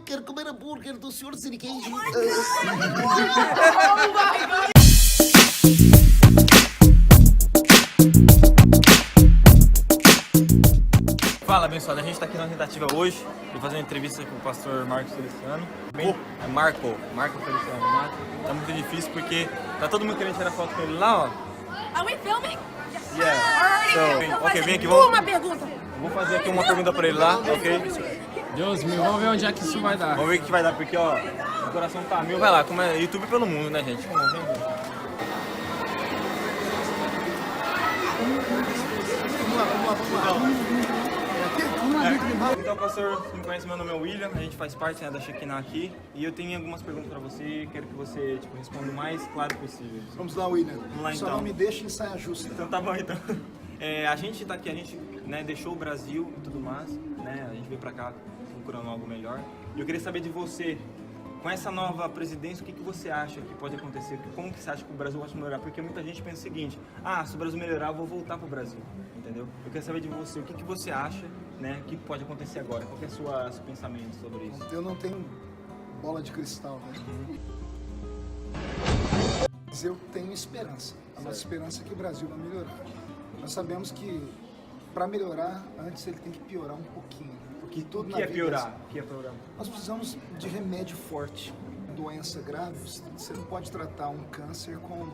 quero comer hambúrguer do Sr. Siriqueijo. Fala, abençoado. A gente está aqui na tentativa hoje de fazer uma entrevista com o pastor Marcos Feliciano. Marco Feliciano. Tá muito difícil porque tá todo mundo querendo tirar foto com ele lá, ó. Are we filming? Yeah. So, ok, vem aqui, vamos. Uma pergunta. Vou fazer aqui uma pergunta pra ele lá, ok? Deus meu, vamos ver onde é que isso vai dar. Vamos ver o que vai dar, porque ó, o coração tá mil. Vai lá, como é YouTube pelo mundo, né, gente? Vamos ver. Então, pastor, você me conhece, meu nome é William, a gente faz parte, né, da Shekinah aqui e eu tenho algumas perguntas pra você, quero que você responda o mais claro possível. Vamos lá, William. Vamos lá, Só então. não me deixa em saia justa. Então tá bom, então. A gente tá aqui, a gente deixou o Brasil e tudo mais, né, a gente veio pra cá procurando algo melhor. E eu queria saber de você, com essa nova presidência, o que você acha que pode acontecer? Como que você acha que o Brasil vai melhorar? Porque muita gente pensa o seguinte, se o Brasil melhorar, eu vou voltar pro Brasil, entendeu? Eu quero saber de você, o que você acha, né, que pode acontecer agora? Qual que é o seu pensamento sobre isso? Eu não tenho bola de cristal, né? Mas eu tenho esperança. A nossa esperança é que o Brasil vai melhorar. Nós sabemos que para melhorar, antes ele tem que piorar um pouquinho. Né? Porque tudo O que é piorar? Nós precisamos de remédio forte. Doença grave, você não pode tratar um câncer com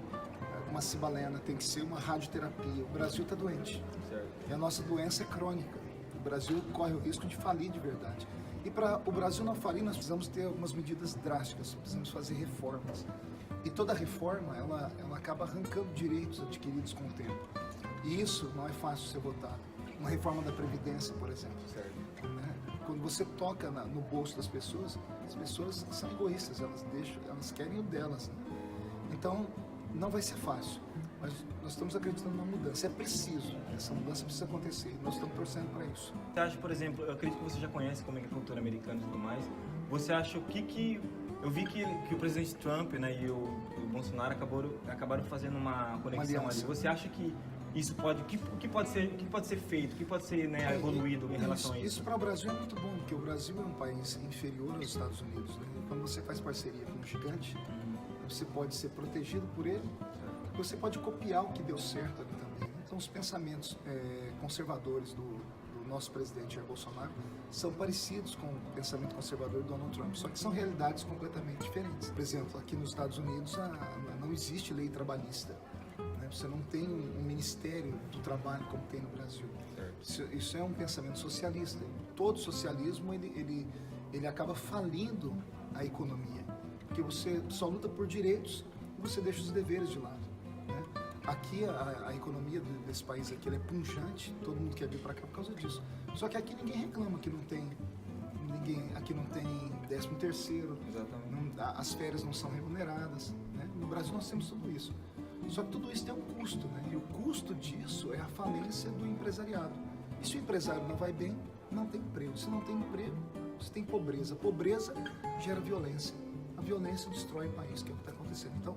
uma cibalena, tem que ser uma radioterapia. O Brasil está doente. Certo. E a nossa doença é crônica. O Brasil corre o risco de falir de verdade. E para o Brasil não falir, nós precisamos ter algumas medidas drásticas, precisamos fazer reformas. E toda reforma, ela acaba arrancando direitos adquiridos com o tempo. E isso não é fácil ser votado. Uma reforma da Previdência, por exemplo. Certo. Né? Quando você toca no bolso das pessoas, as pessoas são egoístas, elas querem o delas. Né? Então, não vai ser fácil, mas nós estamos acreditando numa mudança. É preciso, essa mudança precisa acontecer e nós estamos torcendo para isso. Você acha, por exemplo, eu acredito que você já conhece como é que é a cultura americana e tudo mais, você acha o que... Eu vi que o presidente Trump, né, e o Bolsonaro acabaram fazendo uma conexão ali. Você acha que isso pode... O que pode ser feito? O que pode ser evoluído em relação a isso? Isso para o Brasil é muito bom, porque o Brasil é um país inferior aos Estados Unidos. Né? Quando você faz parceria com um gigante, você pode ser protegido por ele, você pode copiar o que deu certo ali também. Então os pensamentos conservadores do nosso presidente Jair Bolsonaro são parecidos com o pensamento conservador do Donald Trump, só que são realidades completamente diferentes. Por exemplo, aqui nos Estados Unidos não existe lei trabalhista. Né? Você não tem um ministério do trabalho como tem no Brasil. Isso é um pensamento socialista. Todo socialismo ele acaba falindo a economia, porque você só luta por direitos e você deixa os deveres de lado. Né? Aqui a economia desse país aqui ela é punjante, todo mundo quer vir para cá por causa disso. Só que aqui ninguém reclama que não tem aqui não tem 13º, as férias não são remuneradas. Né? No Brasil nós temos tudo isso. Só que tudo isso tem um custo, né? E o custo disso é a falência do empresariado. E se o empresário não vai bem, não tem emprego. Se não tem emprego, você tem pobreza. Pobreza gera violência. A violência destrói o país, que é o que está acontecendo. Então,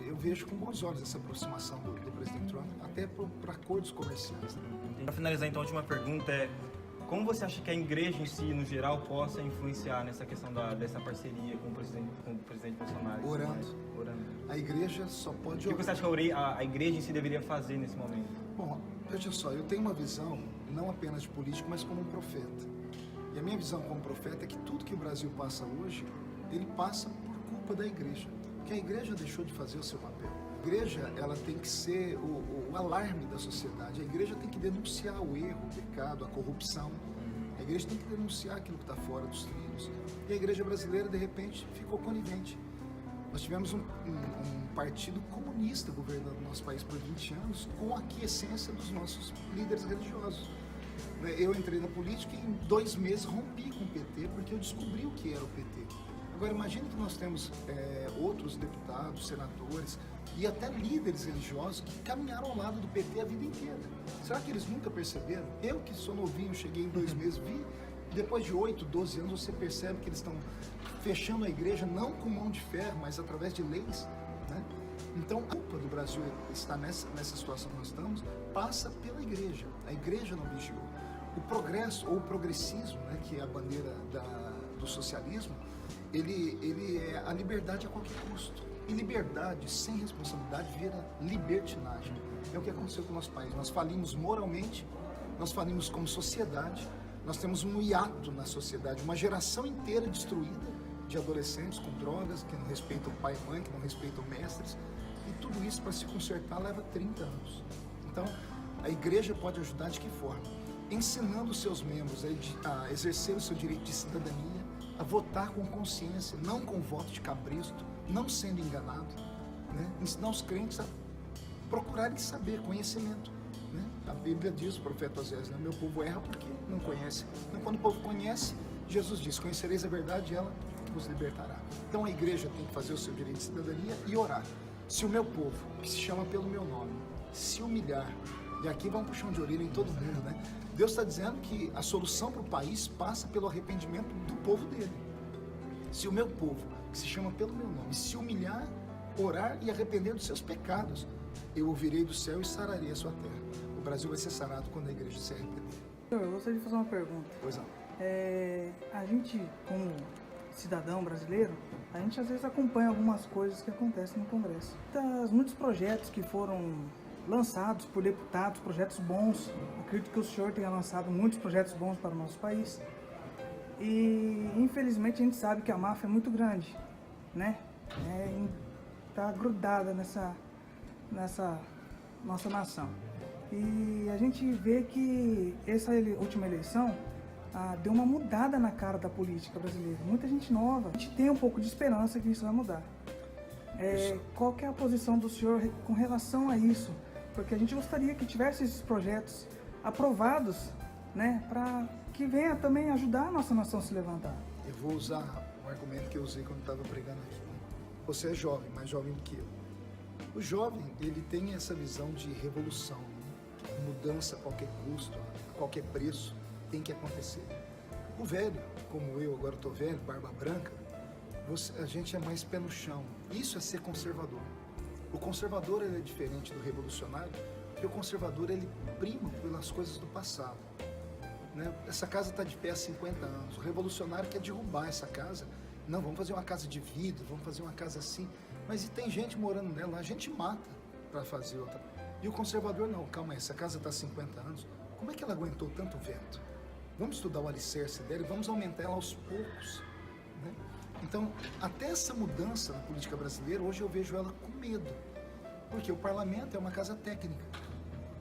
eu vejo com bons olhos essa aproximação do presidente Trump, até para acordos comerciais. Né? Para finalizar, então, a última pergunta é: como você acha que a igreja em si, no geral, possa influenciar nessa questão dessa parceria com o presidente Bolsonaro? Orando. A igreja só pode orar. O que você acha que a igreja em si deveria fazer nesse momento? Bom, veja só, eu tenho uma visão não apenas de político, mas como um profeta. E a minha visão como profeta é que tudo que o Brasil passa hoje, ele passa por culpa da igreja. Porque a igreja deixou de fazer o seu papel. A igreja, ela tem que ser o alarme da sociedade. A igreja tem que denunciar o erro, o pecado, a corrupção. A igreja tem que denunciar aquilo que está fora dos trilhos. E a igreja brasileira, de repente, ficou conivente. Nós tivemos um partido comunista governando o nosso país por 20 anos, com a aquiescência dos nossos líderes religiosos. Eu entrei na política e em 2 meses rompi com o PT, porque eu descobri o que era o PT. Agora imagine que nós temos outros deputados, senadores e até líderes religiosos que caminharam ao lado do PT a vida inteira. Será que eles nunca perceberam? Eu que sou novinho, cheguei em 2 meses, vi, depois de 8, 12 anos você percebe que eles estão fechando a igreja não com mão de ferro, mas através de leis. Né? Então a culpa do Brasil estar nessa situação que nós estamos passa pela igreja. A igreja não vigiou. O progresso ou o progressismo, né, que é a bandeira do do socialismo, ele é a liberdade a qualquer custo. E liberdade sem responsabilidade vira libertinagem. É o que aconteceu com o nosso país. Nós falimos moralmente, nós falimos como sociedade, nós temos um hiato na sociedade, uma geração inteira destruída de adolescentes com drogas, que não respeitam o pai e mãe, que não respeitam mestres. E tudo isso, para se consertar, leva 30 anos. Então, a igreja pode ajudar de que forma? Ensinando os seus membros a exercer o seu direito de cidadania, a votar com consciência, não com voto de cabresto, não sendo enganado, né? Ensinar os crentes a procurarem saber, conhecimento, né? A Bíblia diz, o profeta Osés, né? Meu povo erra porque não conhece. Então, quando o povo conhece, Jesus diz, conhecereis a verdade e ela vos libertará. Então a igreja tem que fazer o seu direito de cidadania e orar. Se o meu povo, que se chama pelo meu nome, se humilhar, e aqui vão puxar um de orelha em todo mundo, né? Deus está dizendo que a solução para o país passa pelo arrependimento do povo dele. Se o meu povo, que se chama pelo meu nome, se humilhar, orar e arrepender dos seus pecados, eu ouvirei do céu e sararei a sua terra. O Brasil vai ser sarado quando a igreja se arrepender. Eu gostaria de fazer uma pergunta. Pois não. A gente, como cidadão brasileiro, a gente às vezes acompanha algumas coisas que acontecem no Congresso. Muitos projetos que foram lançados por deputados, projetos bons. Acredito que o senhor tenha lançado muitos projetos bons para o nosso país. E infelizmente a gente sabe que a máfia é muito grande, né? Está grudada nessa nossa nação. E a gente vê que essa última eleição deu uma mudada na cara da política brasileira. Muita gente nova. A gente tem um pouco de esperança que isso vai mudar. Qual que é a posição do senhor com relação a isso? Porque a gente gostaria que tivesse esses projetos aprovados, né, para que venha também ajudar a nossa nação a se levantar. Eu vou usar um argumento que eu usei quando estava pregando aqui. Você é jovem, mais jovem do que eu. O jovem, ele tem essa visão de revolução, né? Mudança a qualquer custo, a qualquer preço, tem que acontecer. O velho, como eu agora estou velho, barba branca, a gente é mais pé no chão. Isso é ser conservador. O conservador ele é diferente do revolucionário, porque o conservador ele prima pelas coisas do passado. Né? Essa casa está de pé há 50 anos. O revolucionário quer derrubar essa casa. Não, vamos fazer uma casa de vidro, vamos fazer uma casa assim. Mas e tem gente morando nela, a gente mata para fazer outra. E o conservador não, calma aí, essa casa está há 50 anos, como é que ela aguentou tanto vento? Vamos estudar o alicerce dela e vamos aumentar ela aos poucos. Né? Então, até essa mudança na política brasileira, hoje eu vejo ela com medo. Porque o parlamento é uma casa técnica.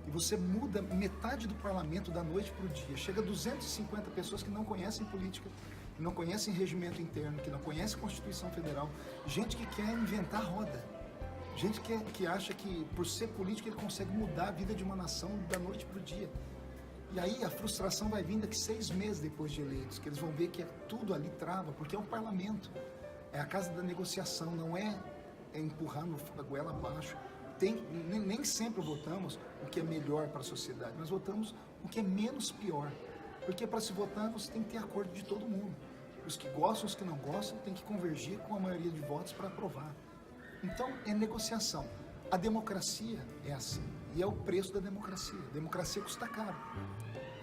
E você muda metade do parlamento da noite para o dia. Chega a 250 pessoas que não conhecem política, que não conhecem regimento interno, que não conhecem Constituição Federal. Gente que quer inventar roda. Gente que acha que, por ser político, ele consegue mudar a vida de uma nação da noite para o dia. E aí a frustração vai vir daqui 6 meses depois de eleitos, que eles vão ver que tudo ali trava, porque é um parlamento. É a casa da negociação, não é empurrar a goela abaixo. Nem sempre votamos o que é melhor para a sociedade, nós votamos o que é menos pior. Porque para se votar você tem que ter acordo de todo mundo. Os que gostam, os que não gostam, tem que convergir com a maioria de votos para aprovar. Então é negociação. A democracia é assim. E é o preço da democracia. Democracia custa caro.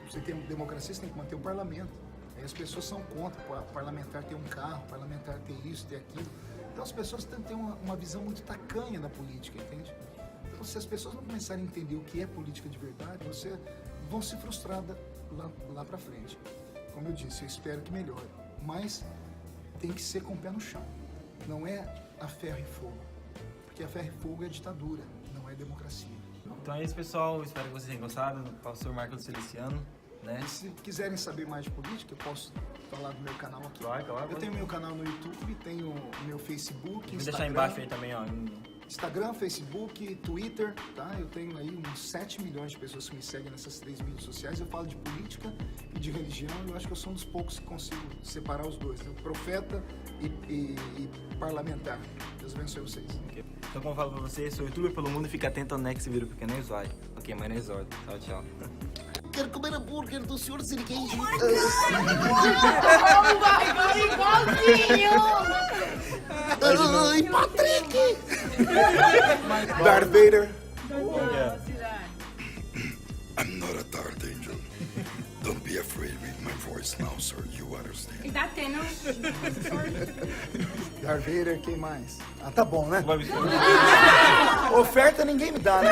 Você tem democracia, você tem que manter o parlamento. Aí as pessoas são contra o parlamentar ter um carro, o parlamentar ter isso, ter aquilo. Então as pessoas têm uma visão muito tacanha da política, entende? Então se as pessoas não começarem a entender o que é política de verdade, vão se frustrar lá para frente. Como eu disse, eu espero que melhore. Mas tem que ser com o pé no chão. Não é a ferro e fogo. Porque a ferro e fogo é ditadura, não é democracia. Então é isso, pessoal. Espero que vocês tenham gostado do pastor Marcos Celiciano. Né? E se quiserem saber mais de política, eu posso falar do meu canal aqui. Claro. Eu tenho meu canal no YouTube, tenho meu Facebook, Vou Instagram. deixar embaixo aí também, ó. Instagram, Facebook, Twitter, tá? Eu tenho aí uns 7 milhões de pessoas que me seguem nessas 3 mídias sociais. Eu falo de política e de religião. Eu acho que eu sou um dos poucos que consigo separar os dois, né? Profeta e parlamentar. Deus abençoe vocês. Então, como eu falo pra vocês, sou youtuber pelo mundo e fica atento ao next vídeo, porque não vai. Ok, mas não exorta. Tchau. Quero comer hambúrguer do Sr. Sirigueijo. Ai, Patrick! Darth Vader. I'm not a Dark Angel. Don't be afraid with my voice. course now, sir. You understand. E tá tendo. Darth Vader, quem mais? Ah, tá bom, né? Vai me explicar. Oferta ninguém me dá, né?